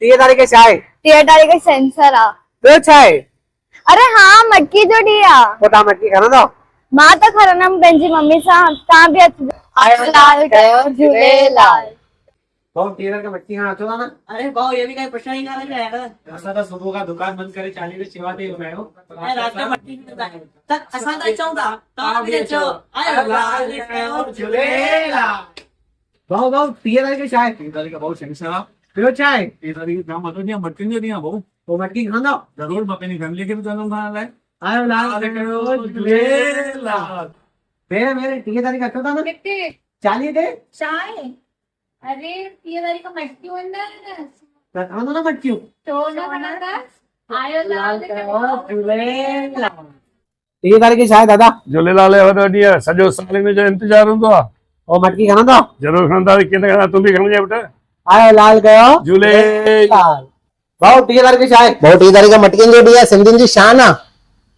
टीह तारीख़ छा आहे? 30 तारीख़ सेंसर आ। ॿियो छा आहे? अरे हाँ, मटकी जो ॾींहुं आ। पोइ तव्हां मटकी खणंदव? मां त खणंदमि पंहिंजी मम्मी सां, तव्हां बि अचिजो। आयो लाल कयो झूलेलाल। भाऊ 30 तारीख़ मटकी खणण अचो था न? अरे भाऊ ये भी कहीं प्रश्न ही कान है यार। असां त सुबुह खां दुकान बंदि करे 40 रुपए शेवा ते विया आहियूं। अरे रात में मट्टी की दुकान है तक असां त अचूं था तव्हां बि अचो। आयो लाल कयो झूलेलाल। भाऊ 30 तारीख़ छा आहे? 30 तारीख़ भाऊ सेंसर आहे। ॿियो छा आहे? 30 तारीख़ जाम मथो ॾींहुं आहे, मटकियुनि जो ॾींहुं आहे भाऊ। पोइ मटकी खणंदव? ज़रूरु, मां पंहिंजी फैमिली खे बि चवंदुमि खाइण लाइ। आयो लाल कयो झूलेलाल। भेण 30 तारीख़ अचो था न? 40 ते? चाय अरे 30 तारीख़ मटकियूं आहिनि न त खणंदो न मटकियूं? छो न खणंदासीं। आयो लाल कयो झूलेलाल। 30 तारीख़ छा आहे दादा? झूलेलाल जो वॾो ॾींहुं आहे, सॼो साल इन जो इंतज़ारु हूंदो आहे। पोइ मटकी खणंदव? ज़रूरु खणंदासीं, कीअं न खणंदा, तूं बि खणिजे बेटा। आयो लाल कयो झूलेलाल। भाऊ 30 तारीख़ छा आहे? भाऊ 30 तारीख़ मटकियुनि जो ॾींहुं आहे, सिंधियुनि जी शान आहे।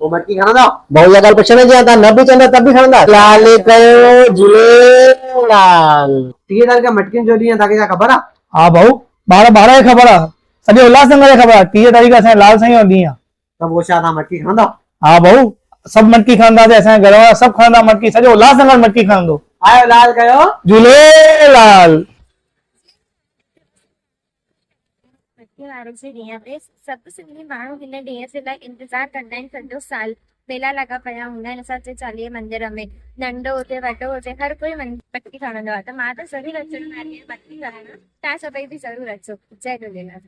पोइ मटकी खणंदव? भाऊ इहा ॻाल्हि पुछण जी आहे, तव्हां न बि चवंदा त बि खणंदा। लाल कयो झूलेलाल। 30 तारीख़ मटकियुनि जो ॾींहुं आहे, तव्हांखे छा ख़बर आहे? हाँ भाऊ, 12 खे ख़बर आहे, सॼे उल्हासनगर खे ख़बर आहे। 30 तारीख़ असांजे लाल साईं जो ॾींहुं आहे। त पोइ छा तव्हां मटकी खणंदव? हाँ भाऊ, सभु मटकी खणंदासीं, असांजे घर वारा सभु खणंदा मटकी, सॼो उल्हासनगर मटकी खणंदो। आयो लाल कयो झूलेलाल। मटकी वारे जे ॾींहं ते सभु सिंधी माण्हू हिन ॾींहं जे लाइ इंतज़ारु कंदा आहिनि। सॼो साल मेला लॻा पिया हूंदा आहिनि असांजे चालीहे मंदिर में। नंढो हुजे वॾो हुजे हर कोई मटकी खणंदो आहे। त मां त ज़रूरु अचणु वारी आहियां मटकी खणणु। तव्हां सभई बि ज़रूरु अचो। जय झूलेलाल।